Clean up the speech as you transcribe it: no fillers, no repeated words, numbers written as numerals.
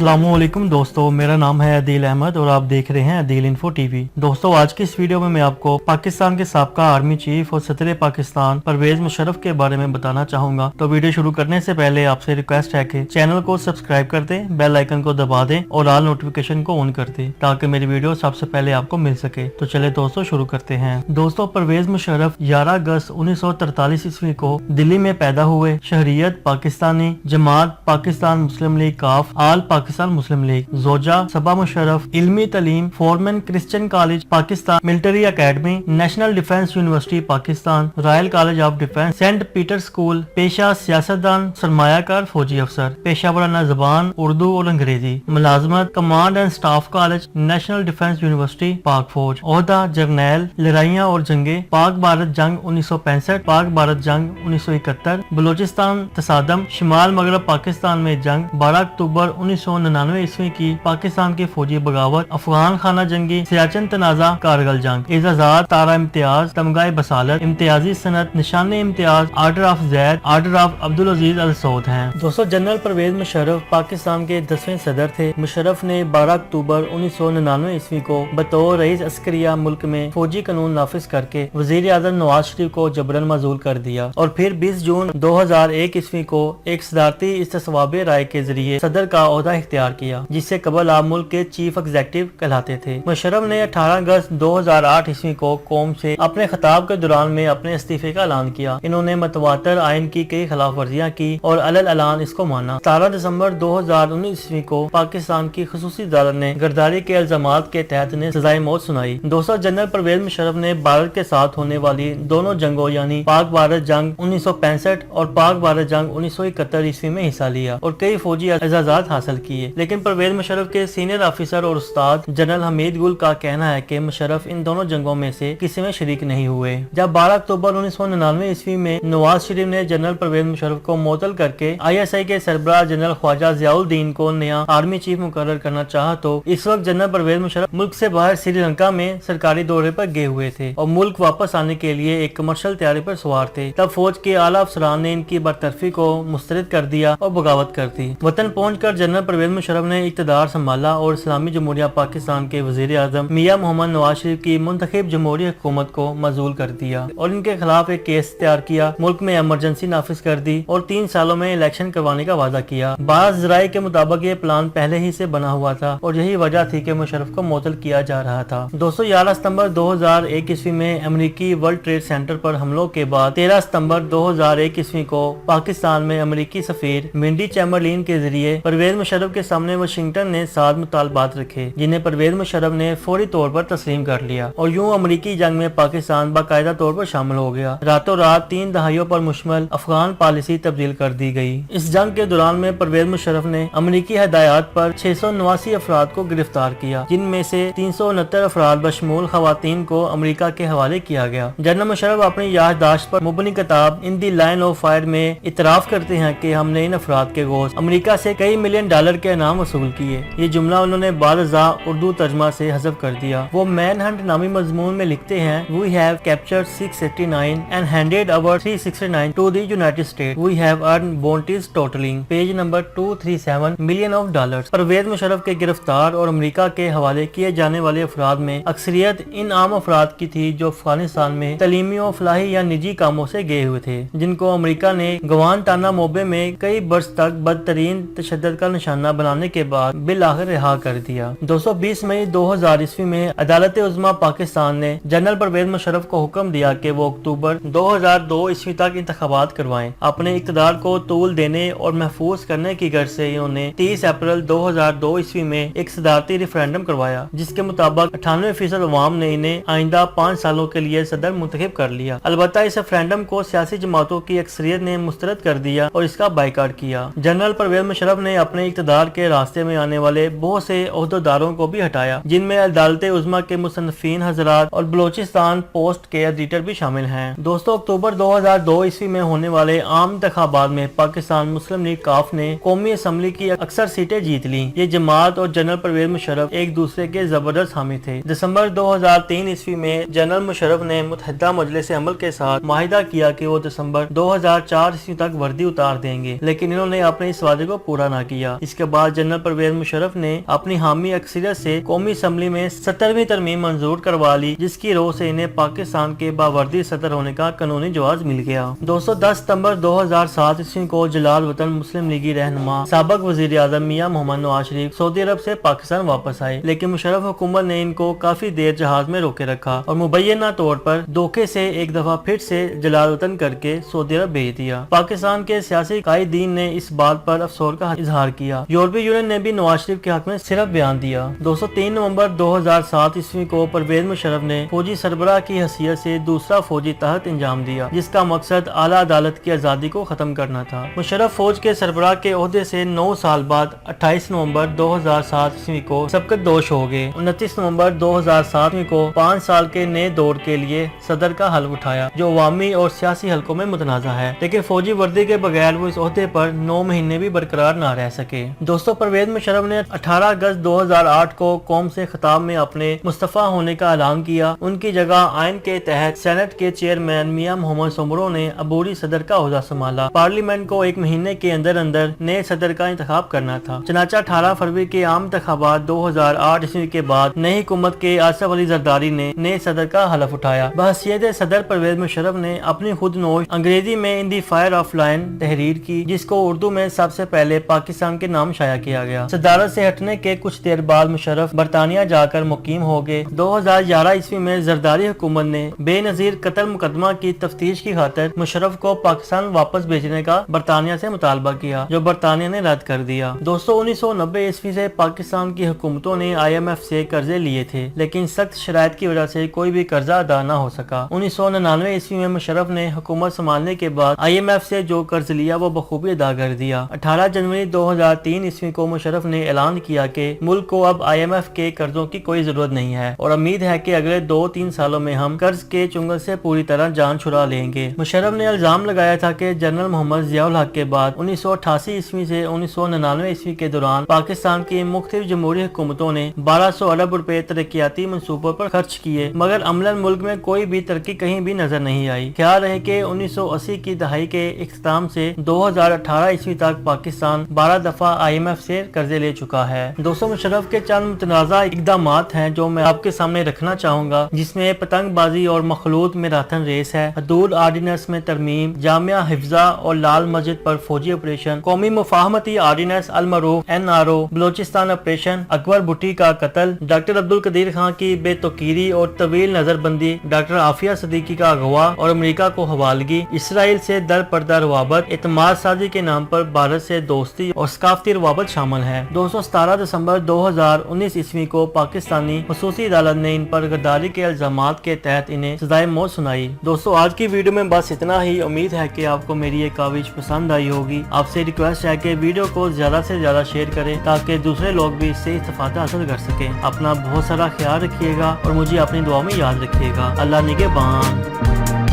अस्सलामुअलैकुम दोस्तों, मेरा नाम है अदील अहमद और आप देख रहे हैं अदील इन्फो टीवी। दोस्तों, आज की इस वीडियो में मैं आपको पाकिस्तान के साबका आर्मी चीफ और सदर पाकिस्तान परवेज मुशर्रफ के बारे में बताना चाहूंगा। तो वीडियो शुरू करने से पहले आपसे रिक्वेस्ट है कि चैनल को सब्सक्राइब कर दें, बेल आइकन को दबा दें और ऑल नोटिफिकेशन को ऑन कर दें ताकि मेरी वीडियो सबसे पहले आपको मिल सके। तो चले दोस्तों शुरू करते हैं। दोस्तों, परवेज मुशर्रफ 11 अगस्त 1943 ईस्वी को दिल्ली में पैदा हुए। शहरियत पाकिस्तानी, जमात पाकिस्तान मुस्लिम लीग काफ, आल पाकिस्तान मुस्लिम लीग, जोजा सबा मुशर्रफ, इल्मी तलीम Forman Christian college Pakistan, military academy, national defence university Pakistan, royal college of defence, saint Peter school. पेशा सियासतदान, सरमायाकार फौजी अफसर। पेशा वराना जबान उर्दू और अंग्रेजी। मुलाजमत command and staff college, national defence university Pak फौज। ओहदा जर्नैल, लड़ाइयाँ और जंगे, पाक भारत जंग 1965, पाक भारत जंग 1971, बलूचिस्तान तसादम, शिमाल मगरब पाकिस्तान में जंग, 12 अक्टूबर 1999 ईस्वी की पाकिस्तान की फौजी बगावत, अफगान खाना जंगी, सियाचिन तनाजा, कारगिल जंग, इजाजात, तारा Imtiaz, तमगाए बसालत, Imtiazi Sanad, Nishan Imtiaz, order of Zayed, order of Abdul Aziz al Saud हैं। दोस्तों, जनरल परवेज मुशर्रफ पाकिस्तान के 10वें सदर थे। मुशर्रफ ने 12 अक्टूबर 1999 ईस्वी को बतौर रईस अस्करिया मुल्क में फौजी कानून नाफिज करके वजीर आजम नवाज शरीफ को जबरन माजूल कर दिया और फिर 20 जून 2001 ईस्वी को एक सदारती इस्तेसवाब राय के जरिए सदर का ओहदा इख्तियार किया, जिससे कबल आप मुल्क के चीफ एग्जीक्यूटिव कहलाते थे। मुशर्रफ ने 18 अगस्त 2008 ईस्वी को कौम से अपने खिताब के दौरान में अपने इस्तीफे का ऐलान किया। इन्होंने मतवातर आइन की कई खिलाफ वर्जियाँ की और अलल ऐलान इसको माना। 17 दिसंबर 2019 ईस्वी को पाकिस्तान की खुसूसी अदालत ने गिरदारी के इल्जामात के तहत ने सजाए मौत सुनाई। दोस्तों, जनरल परवेज मुशर्रफ ने भारत के साथ होने वाली दोनों जंगों यानी पाक भारत जंग 1965 और पाक भारत जंग 1971 ईस्वी में हिस्सा लिया और कई फौजी एजाजात हासिल किए। लेकिन परवेज मुशर्रफ के सीनियर ऑफिसर और उस्ताद जनरल हमीद गुल का कहना है कि मुशर्रफ इन दोनों जंगों में से किसी में शरीक नहीं हुए। जब 12 अक्टूबर 1999 ईस्वी में नवाज शरीफ ने जनरल परवेज मुशर्रफ को मुअत्तल करके ISI के सरबराह जनरल ख्वाजा जियाउद्दीन को नया आर्मी चीफ मुकर्रर करना चाहा तो इस वक्त जनरल परवेज मुशर्रफ मुल्क से बाहर श्रीलंका में सरकारी दौरे पर गए हुए थे और मुल्क वापस आने के लिए एक कमर्शियल तैयारी पर सवार थे। तब फौज के आला अफसरान ने इनकी बरतरफी को मुस्तरद कर दिया और बगावत कर दी। वतन पहुंचकर जनरल परवेज मुशर्रफ ने इक़्तिदार संभाला और इस्लामी जमहूरिया पाकिस्तान के वजीर आजम मियां मोहम्मद नवाज शरीफ की मुंतखब जमहूरी हुकूमत को मजूल कर दिया और इनके खिलाफ एक केस तैयार किया, मुल्क में इमरजेंसी नाफिज कर दी और 3 सालों में इलेक्शन करवाने का वादा किया। बाज़ ज़राए के मुताबिक ये प्लान पहले ही से बना हुआ था और यही वजह थी कि मुशर्रफ को मुअत्तल किया जा रहा था। दोस्तों, 11 सितंबर 2001 ईस्वी में अमेरिकी वर्ल्ड ट्रेड सेंटर पर हमलों के बाद 13 सितंबर 2001 ईस्वी को पाकिस्तान में अमेरिकी सफीर मिंडी चैम्बरलिन के जरिए परवेज मुशर्रफ के सामने वाशिंगटन ने 7 मुतालबात रखे, जिन्हें परवेज मुशर्रफ ने फौरी तौर पर तस्लीम कर लिया और यूं अमेरिकी जंग में पाकिस्तान बाकायदा तौर पर शामिल हो गया। रातों रात 3 दहाइयों पर मुश्तमिल अफगान पॉलिसी तब्दील कर दी गई। इस जंग के दौरान में परवेज मुशर्रफ ने अमेरिकी हदायत पर 689 अफराद को गिरफ्तार किया, जिनमें से 369 अफराद बशमूल खवातीन को अमेरिका के हवाले किया गया। जनरल मुशर्रफ अपनी याददाश्त पर मुबनी किताब इन दी लाइन ऑफ फायर में इतराफ करते हैं कि हमने इन अफराद के गोश्त अमेरिका से कई मिलियन डॉलर के इनाम वसूल किए। ये जुमला उन्होंने बारज़ा उर्दू तर्जमा से हज़फ कर दिया। वो मैन हंट नामी मजमून में लिखते हैं, we have captured 689 and handed over 369 to the United State. We have earn bounties totalling, page number 237 million of dollars. Pervez Musharraf के गिरफ्तार और अमेरिका के हवाले किए जाने वाले अफराद में अक्सरियत इन आम अफराद की थी जो अफगानिस्तान में तलीमियों, फलाही या निजी कामों से गए हुए थे, जिनको अमेरिका ने गुआंतानामोबे में कई बरस तक बदतरीन तशद्दुद का निशाना बनाने के बाद बिल आखिर रिहा कर दिया। 220 मई 2000 ईस्वी में अदालत उज़्मा पाकिस्तान ने जनरल परवेज मुशर्रफ को हुक्म दिया कि वो अक्टूबर 2002 ईस्वी तक इंतखाबात करवाएं। अपने इक़्तिदार को तूल देने और महफूज करने की गर्ज से इन्होंने 30 अप्रैल 2002 ईस्वी में एक सदारती रेफरेंडम करवाया, जिसके मुताबिक 98% अवाम ने इन्हें आइंदा 5 सालों के लिए सदर मुंतखब कर लिया। अलबत्ता इस रेफरेंडम को सियासी जमातों की अक्सरियत ने मुस्तरद कर दिया और इसका बाइकाट किया। जनरल परवेज मुशर्रफ ने अपने इक़्तिदार के रास्ते में आने वाले बहुत से ओहदेदारों को भी हटाया, जिनमें अदालत उज़्मा के मुसन्निफीन हजरात और बलोचिस्तान पोस्ट के एडिटर भी शामिल हैं। दोस्तों, अक्टूबर 2002 ईस्वी में होने वाले आम इंतखाबात में पाकिस्तान मुस्लिम लीग काफ ने कौमी असम्बली की अक्सर सीटें जीत ली। ये जमात और जनरल परवेज मुशर्रफ एक दूसरे के जबरदस्त हामी थे। दिसंबर 2003 ईस्वी में जनरल मुशर्रफ ने मुत्तहिदा मजलिस अमल के साथ माहिदा किया कि वो दिसंबर 2004 ईस्वी तक वर्दी उतार देंगे, लेकिन इन्होंने अपने इस वादे को पूरा न किया। इसके کے بعد जनरल परवेज मुशर्रफ ने अपनी हामी अक्सरियत से कौमी असम्बली में 70वीं तरमीम मंजूर करवा ली, जिसकी रोह से इन्हें पाकिस्तान के बावर्दी सदर होने का कानूनी जवाज मिल गया। दोस्तों 10 सितंबर 2007 ईस्वी को जलाल वतन मुस्लिम लीगी रहनुमा साबक वजीर आजम मियां मोहम्मद नवाज शरीफ सऊदी अरब से पाकिस्तान वापस आए, लेकिन मुशर्रफ हुकूमत ने इनको काफी देर जहाज में रोके रखा और मुबैना तौर पर धोखे से एक दफा फिर से जलाल वतन करके सऊदी अरब भेज दिया। पाकिस्तान के सियासी कायदीन ने इस बात पर अफसोस का इजहार किया। यूरोपीय यूनियन ने भी नवाज शरीफ के हक में सिर्फ बयान दिया। दोस्तों 3 नवंबर 2007 ईस्वी को परवेज मुशर्रफ ने फौजी सरबराह की हैसियत से दूसरा फौजी तहत अंजाम दिया, जिसका मकसद आला अदालत की आजादी को खत्म करना था। मुशर्रफ फौज के सरबराह के ओहदे से 9 साल बाद 28 नवंबर 2007 ईस्वी को सबकत दोष हो गए। 29 नवंबर 2007 ईस्वी को 5 साल के नए दौर के लिए सदर का हल्फ उठाया, जो अवामी और सियासी हलकों में मुतनाज़ा है, लेकिन फौजी वर्दी के बगैर वो इस ओहदे पर 9 महीने भी बरकरार न रह सके। दोस्तों परवेज मुशर्रफ ने 18 अगस्त 2008 को कौम से खिताब में अपने मुस्तफा होने का ऐलान किया। उनकी जगह आइन के तहत सेनेट के चेयरमैन मियां मोहम्मद सोमरो ने अबूरी सदर का ओहदा संभाला। पार्लियामेंट को 1 महीने के अंदर अंदर नए सदर का इंतखाब करना था। चनाचा 18 फरवरी के आम इंतखाबात 2008 ईस्वी के बाद नई हुकूमत के आसिफ अली जरदारी ने नए सदर का हलफ उठाया। बहसीयत सदर परवेज मुशर्रफ ने अपनी खुद नोश अंग्रेजी में इन दी फायर ऑफ लाइन तहरीर की, जिसको उर्दू में सबसे पहले पाकिस्तान के नाम शाया किया गया। सदारत से हटने के कुछ देर बाद मुशर्रफ बरतानिया जाकर मुकीम हो गए। 2011 ईस्वी में जरदारी हुकूमत ने बेनजीर कत्ल मुकदमा की तफ्तीश की खातिर मुशर्रफ को पाकिस्तान वापस भेजने का बरतानिया से मुतालबा किया, जो बरतानिया ने रद्द कर दिया। दोस्तों 1990 ईस्वी से पाकिस्तान की हुकूमतों ने IMF से कर्जे लिए थे, लेकिन सख्त शराइत की वजह से कोई भी कर्जा अदा न हो सका। 1999 ईस्वी में मुशर्रफ ने हुकूमत संभालने के बाद IMF से जो कर्ज लिया वो बखूबी अदा कर दिया। 18 जनवरी 2003 ईस्वी को मुशर्रफ ने ऐलान किया कि मुल्क को अब IMF के कर्जों की कोई जरूरत नहीं है और उम्मीद है कि अगले 2-3 सालों में हम कर्ज के चुंगल से पूरी तरह जान छुड़ा लेंगे। मुशर्रफ ने इल्जाम लगाया था कि जनरल मोहम्मद जियाउल हक के बाद 1988 ईस्वी से 1999 ईस्वी के दौरान पाकिस्तान की मुख्तलिफ जमहूरी हुकूमतों ने 1200 अरब रुपए तरक्याती मंसूबों पर खर्च किए, मगर अमलन मुल्क में कोई भी तरक्की कहीं भी नजर नहीं आई। ख्याल रहे कि 1980 की दहाई के इख्तिताम से 2018 ईस्वी तक पाकिस्तान 12 दफा IMF से कर्जे ले चुका है। दोस्तों मुशर्रफ के चंद मुतनाज़ा इक़दामात हैं जो मैं आपके सामने रखना चाहूंगा, जिसमें पतंगबाजी और मखलूत मैराथन रेस है, हदूद आर्डिनेंस में तरमीम, जामिया हिफ्जा और लाल मस्जिद पर फौजी ऑपरेशन, कौमी मुफाहमती आर्डिनेंस अल मरूफ NRO, बलोचिस्तान ऑपरेशन, अकबर भुट्टी का कत्ल, डॉक्टर अब्दुल कदीर खान की बेतौकीरी और तवील नजरबंदी, डॉक्टर आफिया सदीकी का अगवा और अमेरिका को हवालगी, इसराइल से दर पर्दा रवाबत, इत्माद साजी के नाम पर भारत से दोस्ती और सकाफती रवाबत शामिल है। दोस्तों 17 दिसंबर 2019 ईस्वी को पाकिस्तानी खसूसी अदालत ने इन पर गद्दारी के इल्जामात के तहत इन्हें सजाए मौत सुनाई। दोस्तों आज की वीडियो में बस इतना ही। उम्मीद है कि आपको मेरी ये काविश पसंद आई होगी। आपसे रिक्वेस्ट है कि वीडियो को ज्यादा से ज्यादा शेयर करें ताकि दूसरे लोग भी इससे इस्तेफादा हासिल कर सकें। अपना बहुत सारा ख्याल रखिएगा और मुझे अपनी दुआ में याद रखिएगा। अल्लाह निगहबान।